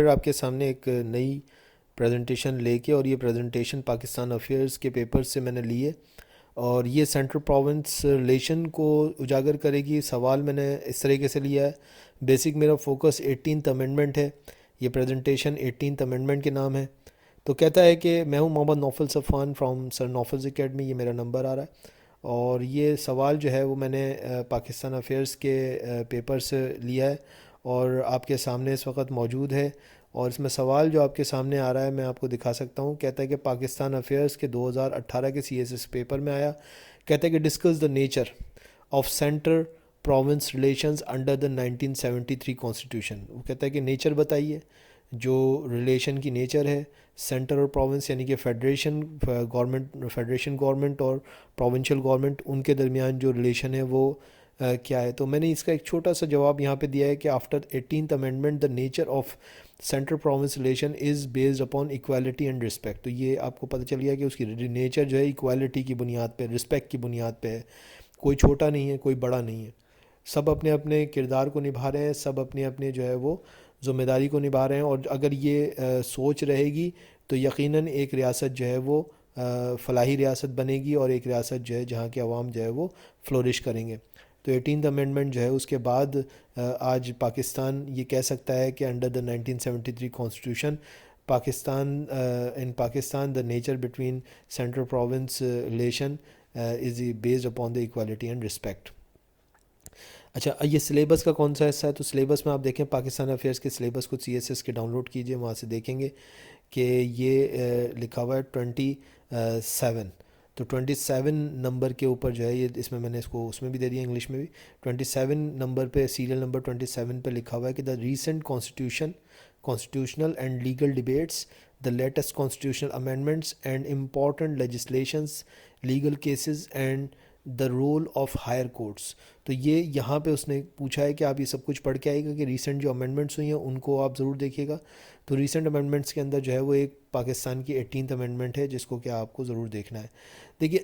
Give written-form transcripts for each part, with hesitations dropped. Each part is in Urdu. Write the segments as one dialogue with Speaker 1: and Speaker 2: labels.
Speaker 1: آپ کے سامنے ایک نئی پریزنٹیشن لے کے، اور یہ پریزنٹیشن پاکستان افیئرس کے پیپر سے میں نے لی ہے، اور یہ سینٹرل پروونس ریلیشن کو اجاگر کرے گی۔ سوال میں نے اس طریقے سے لیا ہے، بیسک میرا فوکس 18th امینڈمنٹ ہے، یہ پریزنٹیشن 18th امینڈمنٹ کے نام ہے۔ تو کہتا ہے کہ میں ہوں محمد نوفل صفوان فرام سر نوفلز اکیڈمی، یہ میرا نمبر آ رہا ہے، اور یہ سوال جو ہے وہ میں نے پاکستان افیئرس کے پیپر سے لیا ہے اور آپ کے سامنے اس وقت موجود ہے۔ اور اس میں سوال جو آپ کے سامنے آ رہا ہے میں آپ کو دکھا سکتا ہوں۔ کہتا ہے کہ پاکستان افیئرس کے 2018 کے CSS پیپر میں آیا، کہتا ہے کہ discuss the nature of centre province relations under the 1973 constitution. وہ کہتا ہے کہ نیچر بتائیے، جو ریلیشن کی نیچر ہے سینٹر اور پروونس، یعنی کہ فیڈریشن گورنمنٹ اور پروونشل گورنمنٹ، ان کے درمیان جو ریلیشن ہے وہ کیا ہے۔ تو میں نے اس کا ایک چھوٹا سا جواب یہاں پہ دیا ہے کہ after 18th amendment the nature of central province relation is based upon equality and respect. تو یہ آپ کو پتہ چل گیا کہ اس کی نیچر جو ہے ایکویلٹی کی بنیاد پہ، رسپیکٹ کی بنیاد پہ ہے، کوئی چھوٹا نہیں ہے، کوئی بڑا نہیں ہے، سب اپنے اپنے کردار کو نبھا رہے ہیں، سب اپنے اپنے جو ہے وہ ذمہ داری کو نبھا رہے ہیں، اور اگر یہ سوچ رہے گی تو یقیناً ایک ریاست جو ہے وہ فلاحی ریاست بنے گی، اور ایک ریاست جو ہے جہاں کے عوام جو ہے وہ فلورش کریں گے۔ تو 18th امینڈمنٹ جو ہے اس کے بعد آج پاکستان یہ کہہ سکتا ہے کہ under the 1973 constitution Pakistan the nature between central province relation is based upon the equality and respect. اچھا، یہ سلیبس کا کون سا حصہ ہے؟ تو سلیبس میں آپ دیکھیں پاکستان افیئرس کے سلیبس کو CSS کے ڈاؤن لوڈ کیجئے، وہاں سے دیکھیں گے کہ یہ لکھا ہوا ہے 27۔ تو 27 نمبر کے اوپر جو ہے یہ، اس میں نے اس کو اس میں بھی دے دیا انگلش میں بھی، 27 نمبر پہ، سیریل نمبر 27 پہ لکھا ہوا ہے کہ the recent constitutional and legal debates, the latest constitutional amendments and important legislations, legal cases and the role of higher courts. تو یہ یہاں پہ اس نے پوچھا ہے کہ آپ یہ سب کچھ پڑھ کے آئے گا کہ ریسنٹ جو امینڈمنٹس ہوئی ہیں ان کو آپ ضرور دیکھیے گا۔ تو ریسنٹ امینڈمنٹس کے اندر جو ہے وہ ایک پاکستان کی 18th امینڈمنٹ ہے جس کو کہ آپ کو ضرور دیکھنا ہے۔ دیکھیے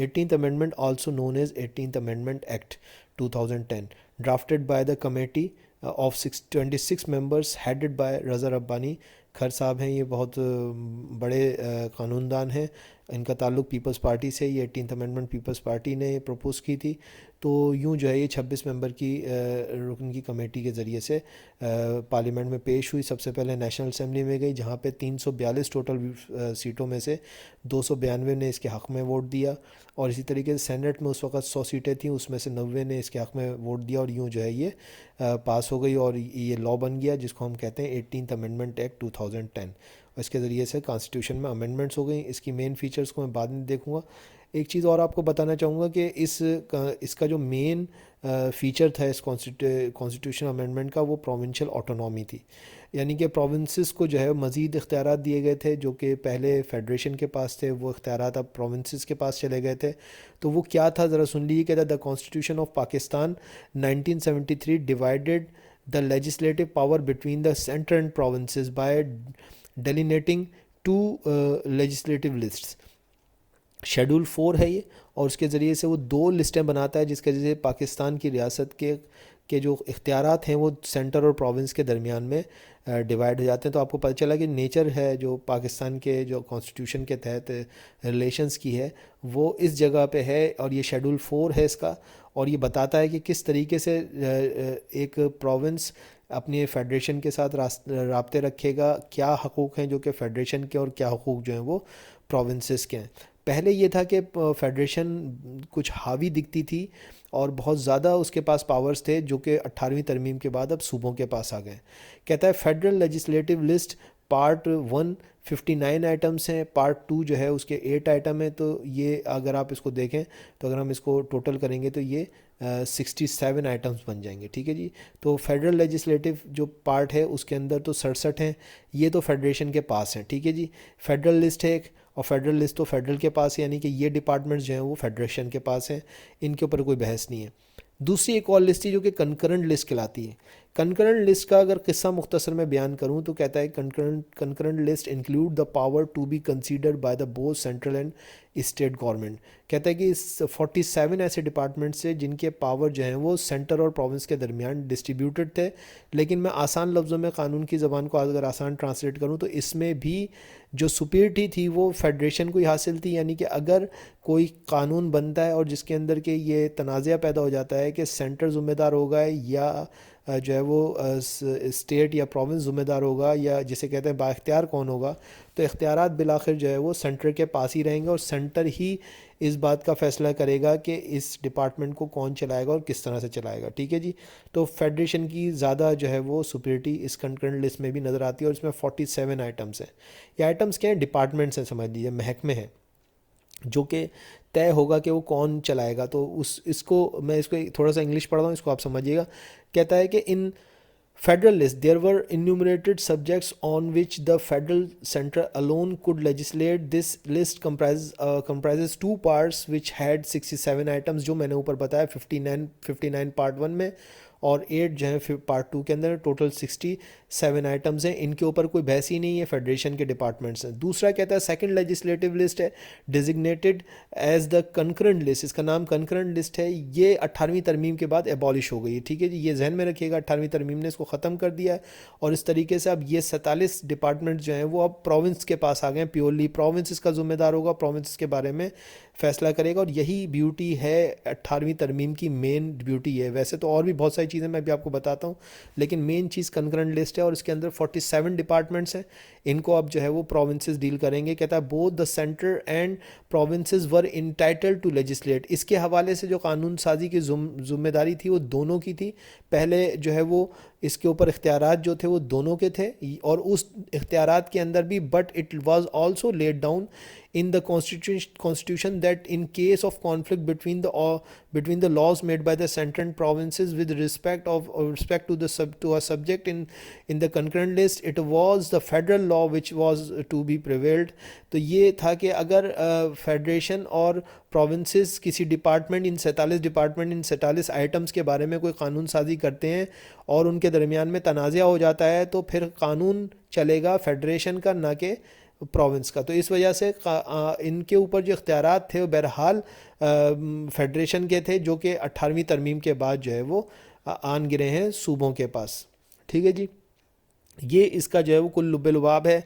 Speaker 1: 18th amendment also known as 18th amendment act 2010 drafted by the committee of 26 members headed by Raza Rabbani. Khar صاحب ہیں، یہ بہت بڑے قانون دان ہیں، ان کا تعلق پیپلز پارٹی سے، یہ 18th امینڈمنٹ پیپلز پارٹی نے پروپوز کی تھی۔ تو یوں جو ہے یہ 26 ممبر کی رکن کی کمیٹی کے ذریعے سے پارلیمنٹ میں پیش ہوئی۔ سب سے پہلے نیشنل اسمبلی میں گئی، جہاں پہ 342 ٹوٹل سیٹوں میں سے 292 نے اس کے حق میں ووٹ دیا، اور اسی طریقے سے سینٹ میں اس وقت 100 سیٹیں تھیں، اس میں سے 90 نے اس کے حق میں ووٹ دیا، اور یوں جو ہے یہ پاس ہو گئی اور یہ لا بن گیا، جس کو ہم کہتے ہیں 18th امینڈمنٹ ایکٹ 2010۔ اور اس کے ذریعے سے کانسٹیٹیوشن میں امینڈمنٹس ہو گئیں۔ اس کی مین فیچرز کو میں بعد میں دیکھوں گا۔ ایک چیز اور آپ کو بتانا چاہوں گا کہ اس کا جو مین فیچر تھا اس کانسٹیٹیوشن امینڈمنٹ کا، وہ پروونشل آٹونومی تھی، یعنی کہ پروونسز کو جو ہے مزید اختیارات دیے گئے تھے، جو کہ پہلے فیڈریشن کے پاس تھے، وہ اختیارات اب پروونسز کے پاس چلے گئے تھے۔ تو وہ کیا تھا ذرا سن لیجیے کہ the constitution of Pakistan 1973 divided the legislative power between the center and provinces by delineating two legislative lists۔ Schedule 4 ہے یہ، اور اس کے ذریعے سے وہ 2 لسٹیں بناتا ہے، جس کے ذریعے پاکستان کی ریاست کے جو اختیارات ہیں وہ سینٹر اور پروونس کے درمیان میں ڈیوائڈ ہو جاتے ہیں۔ تو آپ کو پتہ چلا کہ نیچر ہے جو پاکستان کے جو کانسٹیٹیوشن کے تحت ریلیشنز کی ہے وہ اس جگہ پہ ہے، اور یہ شیڈول 4 ہے اس کا، اور یہ بتاتا ہے کہ کس طریقے سے ایک پروونس اپنی فیڈریشن کے ساتھ رابطے رکھے گا، کیا حقوق ہیں جو کہ فیڈریشن کے اور کیا حقوق جو ہیں وہ پروونسز کے ہیں۔ پہلے یہ تھا کہ فیڈریشن کچھ حاوی دکھتی تھی اور بہت زیادہ اس کے پاس پاورز تھے، جو کہ 18ویں ترمیم کے بعد اب صوبوں کے پاس آ گئے۔ کہتا ہے federal legislative list part 1 59 items ہیں، پارٹ 2 جو ہے اس کے 8 آئٹم ہیں۔ تو یہ اگر آپ اس کو دیکھیں تو اگر ہم اس کو ٹوٹل کریں گے تو یہ 67 آئٹمس بن جائیں گے، ٹھیک ہے جی۔ تو فیڈرل لیجسلیٹو جو پارٹ ہے اس کے اندر تو 67 ہیں، یہ تو فیڈریشن کے پاس ہیں، ٹھیک ہے جی۔ فیڈرل لسٹ ہے ایک، اور فیڈرل لسٹ تو فیڈرل کے پاس ہے، یعنی کہ یہ ڈپارٹمنٹس جو ہیں وہ فیڈریشن کے پاس ہیں، ان کے اوپر کوئی بحث نہیں ہے۔ دوسری ایک اور لسٹ ہے جو کہ کنکرنٹ لسٹ کہلاتی ہے، کنکرنٹ لسٹ کا اگر قصہ مختصر میں بیان کروں تو کہتا ہے concurrent list include the power to be considered by the both central and state government. کہتا ہے کہ 47 ایسے ڈپارٹمنٹس سے جن کے پاور جو ہیں وہ سینٹر اور پروونس کے درمیان ڈسٹریبیوٹڈ تھے. لیکن میں آسان لفظوں میں قانون کی زبان کو اگر آسان ٹرانسلیٹ کروں تو اس میں بھی جو سپیریٹی تھی وہ فیڈریشن کو ہی حاصل تھی. یعنی کہ اگر کوئی قانون بنتا ہے اور جس کے اندر کہ یہ تنازع پیدا ہو جاتا ہے کہ سینٹر ذمہ دار ہوگا یا جو ہے وہ اسٹیٹ یا پروونس ذمہ دار ہوگا یا جسے کہتے ہیں با اختیار کون ہوگا, تو اختیارات بالآخر جو ہے وہ سینٹر کے پاس ہی رہیں گے اور سینٹر ہی اس بات کا فیصلہ کرے گا کہ اس ڈپارٹمنٹ کو کون چلائے گا اور کس طرح سے چلائے گا. ٹھیک ہے جی. تو فیڈریشن کی زیادہ جو ہے وہ سپیریٹی اس کنکرنٹ لسٹ میں بھی نظر آتی ہے اور اس میں 47 آئٹمس ہیں. یہ آئٹمس کیا ہیں؟ ڈپارٹمنٹس ہیں, سمجھ لیجیے محکمے ہیں جو کہ طے ہوگا کہ وہ کون چلائے گا. تو اس کو میں اس کو تھوڑا سا انگلش پڑھ رہا ہوں, اس کو آپ سمجھیے گا. کہتا ہے کہ ان federal list there were enumerated subjects on which the federal center alone could legislate. This list comprises two parts which had 67 items جو میں نے اوپر بتایا 59 پارٹ 1 میں اور 8 جو ہیں پارٹ 2 کے اندر. ٹوٹل 67 آئٹمز ہیں. ان کے اوپر کوئی بحث ہی نہیں ہے, فیڈریشن کے ڈپارٹمنٹس ہیں. دوسرا کہتا ہے سیکنڈ لیجسلیٹو لسٹ ہے designated as the concurrent list. اس کا نام کنکرنٹ لسٹ ہے. یہ 18ویں ترمیم کے بعد ایبالش ہو گئی ہے. ٹھیک ہے جی, یہ ذہن میں رکھیے گا, 18ویں ترمیم نے اس کو ختم کر دیا ہے اور اس طریقے سے اب یہ 47 ڈپارٹمنٹ جو ہیں وہ اب پروونس کے پاس آ گئے ہیں. پیورلی پروونس اس کا ذمہ دار ہوگا, پروونس کے بارے میں فیصلہ کرے گا اور یہی بیوٹی ہے 18ویں ترمیم کی, مین بیوٹی ہے. ویسے تو اور بھی بہت ساری چیزیں میں بھی آپ کو بتاتا ہوں, لیکن مین چیز کنکرنٹ لسٹ ہے اور اس کے اندر 47 ڈپارٹمنٹس ہیں. ان کو اب جو ہے وہ پروونسز ڈیل کریں گے. کہتا ہے both the centre and provinces were entitled to legislate. اس کے حوالے سے جو قانون سازی کی ذمہ داری تھی وہ دونوں کی تھی. پہلے جو ہے وہ اس کے اوپر اختیارات جو تھے وہ دونوں کے تھے اور اس اختیارات کے اندر بھی but it was also laid down in the constitution that in case of conflict between the laws made by the center and provinces with respect to a subject in the concurrent list, it was the federal law which was to be prevailed. تو یہ تھا کہ اگر فیڈریشن اور پروونسز کسی ڈپارٹمنٹ ان 47 آئٹمس کے بارے میں کوئی قانون سازی کرتے ہیں اور ان کے درمیان میں تنازع ہو جاتا ہے تو پھر قانون چلے گا فیڈریشن کا, نہ کہ پروونس کا. تو اس وجہ سے ان کے اوپر جو اختیارات تھے وہ بہرحال فیڈریشن کے تھے, جو کہ 18ویں ترمیم کے بعد جو ہے وہ آن گرے ہیں صوبوں کے پاس. ٹھیک ہے جی, یہ اس کا جو ہے وہ کل لب لباب ہے.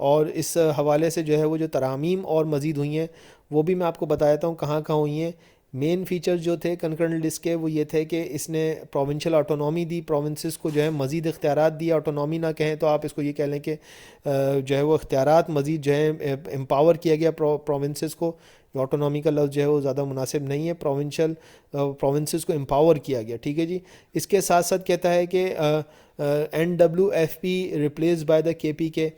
Speaker 1: اور اس حوالے سے جو ہے وہ جو ترامیم اور مزید ہوئی ہیں وہ بھی میں آپ کو بتاتا ہوں کہاں کہاں ہوئی ہیں. مین فیچر جو تھے کنکرنٹ لسٹ کے وہ یہ تھے کہ اس نے پروونشل آٹونومی دی, پروونسز کو جو ہے مزید اختیارات دی. آٹونومی نہ کہیں تو آپ اس کو یہ کہہ لیں کہ جو ہے وہ اختیارات مزید جو ہے امپاور کیا گیا پروونسز کو. آٹونومی کا لفظ جو ہے وہ زیادہ مناسب نہیں ہے, پروونسز کو امپاور کیا گیا. ٹھیک ہے جی. اس کے ساتھ ساتھ کہتا ہے کہ NWFP replace by the KPK.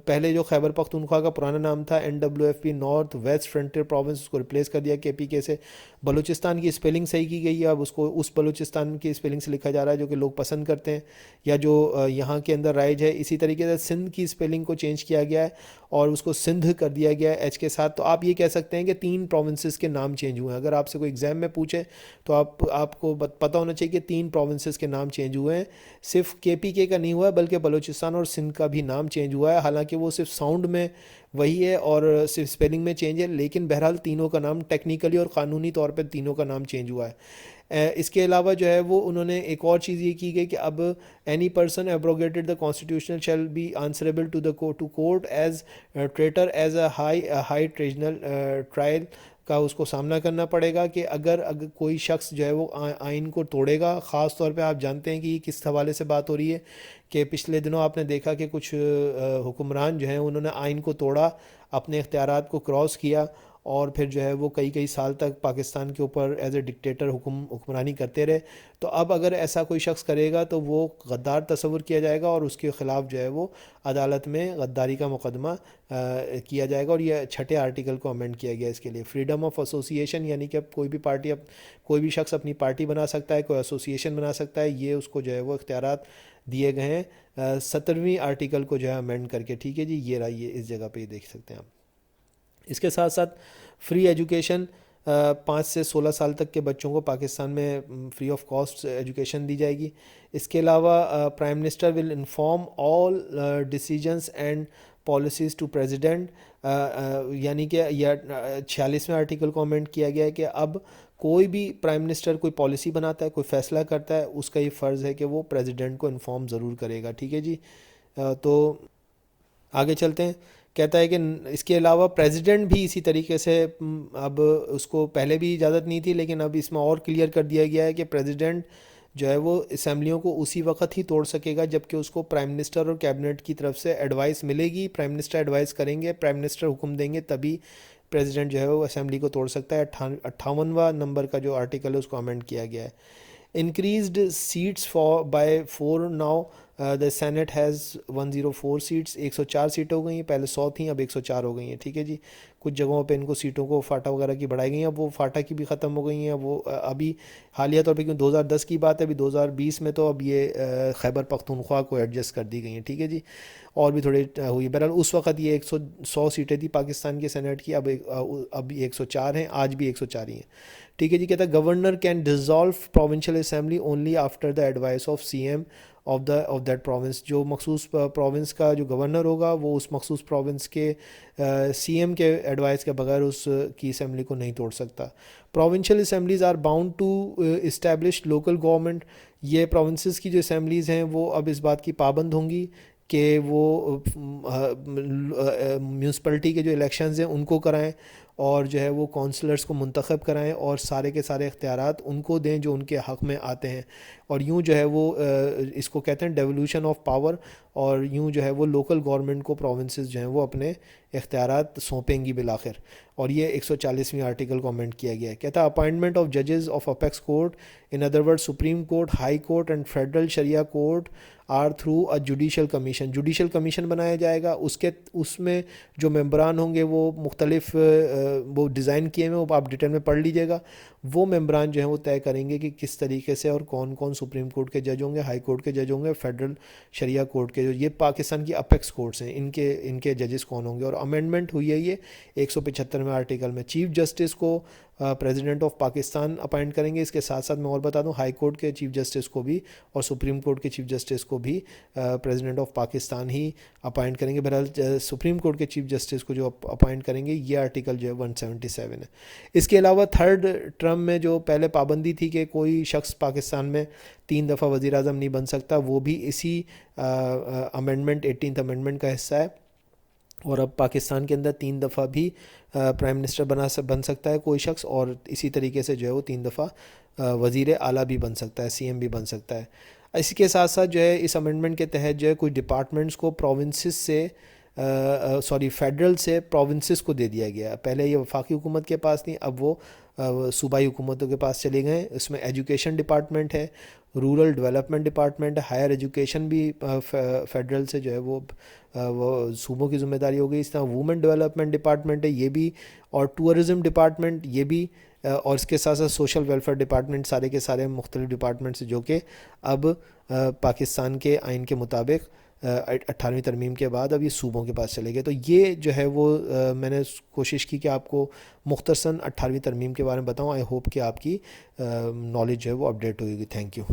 Speaker 1: پہلے جو خیبر پختونخوا کا پرانا نام تھا NWFP North West Frontier Province, اس کو ریپلیس کر دیا KPK سے. بلوچستان کی اسپیلنگ صحیح کی گئی ہے, اب اس کو اس بلوچستان کی اسپیلنگ سے لکھا جا رہا ہے جو کہ لوگ پسند کرتے ہیں یا جو یہاں کے اندر رائج ہے. اسی طریقے سے سندھ کی اسپیلنگ کو چینج کیا گیا ہے اور اس کو سندھ کر دیا گیا ہے H کے ساتھ. تو آپ یہ کہہ سکتے ہیں کہ 3 پروونسز کے نام چینج ہوئے ہیں. اگر آپ سے کوئی ایگزام میں پوچھے تو آپ کو پتہ ہونا چاہیے کہ 3 پروونسز کے نام چینج ہوئے ہیں. صرف KPK کا نہیں ہوا ہے بلکہ بلوچستان اور سندھ کا بھی نام چینج ہوا ہے, حالانکہ وہ صرف ساؤنڈ میں وہی ہے اور صرف اسپیلنگ میں چینج ہے, لیکن بہرحال تینوں کا نام ٹیکنیکلی اور قانونی طور پہ تینوں کا نام چینج ہوا ہے. اس کے علاوہ جو ہے وہ انہوں نے ایک اور چیز یہ کی گئی کہ اب any person abrogated the constitutional shall be answerable to court as traitor as a high treasonal trial کا اس کو سامنا کرنا پڑے گا کہ اگر کوئی شخص جو ہے وہ آئین کو توڑے گا. خاص طور پہ آپ جانتے ہیں کہ یہ کس حوالے سے بات ہو رہی ہے کہ پچھلے دنوں آپ نے دیکھا کہ کچھ حکمران جو ہیں انہوں نے آئین کو توڑا, اپنے اختیارات کو کراس کیا اور پھر جو ہے وہ کئی سال تک پاکستان کے اوپر ایز اے ڈکٹیٹر حکمرانی کرتے رہے. تو اب اگر ایسا کوئی شخص کرے گا تو وہ غدار تصور کیا جائے گا اور اس کے خلاف جو ہے وہ عدالت میں غداری کا مقدمہ کیا جائے گا. اور یہ 6 آرٹیکل کو امینڈ کیا گیا اس کے لیے. فریڈم آف ایسوسیشن, یعنی کہ اب کوئی بھی شخص اپنی پارٹی بنا سکتا ہے, کوئی ایسوسیشن بنا سکتا ہے, یہ اس کو جو ہے وہ اختیارات دیے گئے ہیں 17ویں آرٹیکل کو جو ہے امینڈ کر کے. ٹھیک ہے جی, یہ رہا, یہ اس جگہ پہ دیکھ سکتے ہیں آپ. اس کے ساتھ ساتھ فری ایجوکیشن 5 سے 16 سال تک کے بچوں کو پاکستان میں فری آف کاسٹ ایجوکیشن دی جائے گی. اس کے علاوہ prime minister will inform all decisions and policies to president. یعنی کہ یہ 46ویں آرٹیکل کو امینڈ کیا گیا ہے کہ اب کوئی بھی پرائم منسٹر کوئی پالیسی بناتا ہے, کوئی فیصلہ کرتا ہے, اس کا یہ فرض ہے کہ وہ پریزیڈنٹ کو انفارم ضرور کرے گا. ٹھیک ہے جی. تو آگے چلتے ہیں. کہتا ہے کہ اس کے علاوہ پریزیڈنٹ بھی اسی طریقے سے, اب اس کو پہلے بھی اجازت نہیں تھی لیکن اب اس میں اور کلیئر کر دیا گیا ہے کہ پریزیڈنٹ جو ہے وہ اسمبلیوں کو اسی وقت ہی توڑ سکے گا جب کہ اس کو پرائم منسٹر اور کیبنٹ کی طرف سے ایڈوائس ملے گی. پرائم منسٹر ایڈوائس کریں گے, پرائم منسٹر حکم دیں گے, تبھی پریزیڈنٹ جو ہے وہ اسمبلی کو توڑ سکتا ہے. 58واں نمبر کا جو آرٹیکل ہے اس کو امینڈ کیا گیا ہے. Increased seats for by 4 now. The senate has 104 seats. 104 سیٹیں ہو گئی ہیں, پہلے 100 تھیں, اب 104 ہو گئی ہیں. ٹھیک ہے جی. کچھ جگہوں پہ ان کو سیٹوں کو فاٹا وغیرہ کی بڑھائی گئی ہیں, اب وہ فاٹا کی بھی ختم ہو گئی ہیں. اب وہ ابھی حالیہ طور پہ کیوں 2010 کی بات ہے, ابھی 2020 میں تو اب یہ خیبر پختونخوا کو ایڈجسٹ کر دی گئی ہیں. ٹھیک ہے جی. اور بھی تھوڑی ہوئی. بہرحال اس وقت یہ 100 سیٹیں تھی پاکستان کے سینٹ کی, اب 104 ہیں, آج بھی 104 ہی ہیں. ٹھیک ہے جی. کہتا ہے governor can dissolve provincial assembly only after the advice of C M of that province. جو مخصوص پروونس کا جو گورنر ہوگا وہ اس مخصوص پروونس کے سی ایم کے ایڈوائس کے بغیر اس کی اسمبلی کو نہیں توڑ سکتا. Provincial assemblies are bound to establish local government. یہ پروونسز کی جو اسمبلیز ہیں وہ اب اس بات کی پابند ہوں گی کہ وہ میونسپلٹی کے جو الیکشنز ہیں ان کو کرائیں اور جو ہے وہ کونسلرز کو منتخب کرائیں اور سارے کے سارے اختیارات ان کو دیں جو ان کے حق میں آتے ہیں. اور یوں جو ہے وہ اس کو کہتے ہیں ڈیولوشن آف پاور, اور یوں جو ہے وہ لوکل گورنمنٹ کو پروونسز جو ہیں وہ اپنے اختیارات سونپیں گی بالآخر. اور یہ 140ویں آرٹیکل کو امینڈ کیا گیا ہے. کہتا ہے اپائنٹمنٹ آف ججز of apex court, in other word supreme court, high court and federal Shariah court are through a judicial commission. Judicial commission بنایا جائے گا, اس میں جو ممبران ہوں گے وہ مختلف وہ ڈیزائن کیے ہوئے, وہ آپ ڈیٹیل میں پڑھ لیجیے گا. وہ ممبران جو ہیں وہ طے کریں گے کہ کس طریقے سے اور کون کون سپریم کورٹ کے جج ہوں گے, ہائی کورٹ کے جج ہوں گے, فیڈرل شریعہ کورٹ کے, جو یہ پاکستان کی اپیکس کورٹس ہیں, ان کے ججز کون ہوں گے. اور امینڈمنٹ ہوئی ہے یہ 175ویں آرٹیکل میں. چیف جسٹس کو پریزیڈنٹ آف پاکستان اپائنٹ کریں گے. اس کے ساتھ ساتھ میں اور بتا دوں ہائی کورٹ کے چیف جسٹس کو بھی اور سپریم کورٹ کے چیف جسٹس کو بھی president of Pakistan he appoint کریں گے. بہرحال سپریم کورٹ کے چیف جسٹس کو جو اپائنٹ کریں گے یہ آرٹیکل جو ہے 177 ہے. اس کے علاوہ تھرڈ ٹرم میں جو پہلے پابندی تھی کہ کوئی شخص پاکستان میں 3 دفعہ وزیر اعظم نہیں بن سکتا, وہ بھی اسی امینڈمنٹ 18th امینڈمنٹ کا حصہ ہے. اور اب پاکستان کے اندر 3 دفعہ بھی پرائم منسٹر بن سکتا ہے کوئی شخص, اور اسی طریقے سے جو ہے وہ 3 دفعہ وزیر اعلیٰ بھی بن سکتا ہے, سی ایم بھی بن سکتا ہے. اسی کے ساتھ ساتھ جو ہے اس امینڈمنٹ کے تحت جو ہے کچھ ڈپارٹمنٹس کو پروونسز سے فیڈرل سے پروونسز کو دے دیا گیا. پہلے یہ وفاقی حکومت کے پاس تھیں, اب وہ صوبائی حکومتوں کے پاس چلے گئے. اس میں ایجوکیشن ڈپارٹمنٹ ہے, رورل ڈیولپمنٹ ڈپارٹمنٹ ہے, ہائر ایجوکیشن بھی فیڈرل سے جو ہے وہ صوبوں کی ذمہ داری ہو گئی. اس طرح وومن ڈیولپمنٹ ڈپارٹمنٹ ہے یہ بھی, اور ٹورزم ڈپارٹمنٹ یہ بھی, اور اس کے ساتھ ساتھ سوشل ویلفیئر ڈپارٹمنٹ, سارے کے سارے مختلف ڈپارٹمنٹس جو کہ اب پاکستان کے آئین کے مطابق 18ویں ترمیم کے بعد اب یہ صوبوں کے پاس چلے گئے. تو یہ جو ہے وہ میں نے کوشش کی کہ آپ کو مختصراً 18ویں ترمیم کے بارے میں بتاؤں. آئی ہوپ کہ آپ کی نالج جو ہے وہ اپڈیٹ ہوئے گی. Thank you.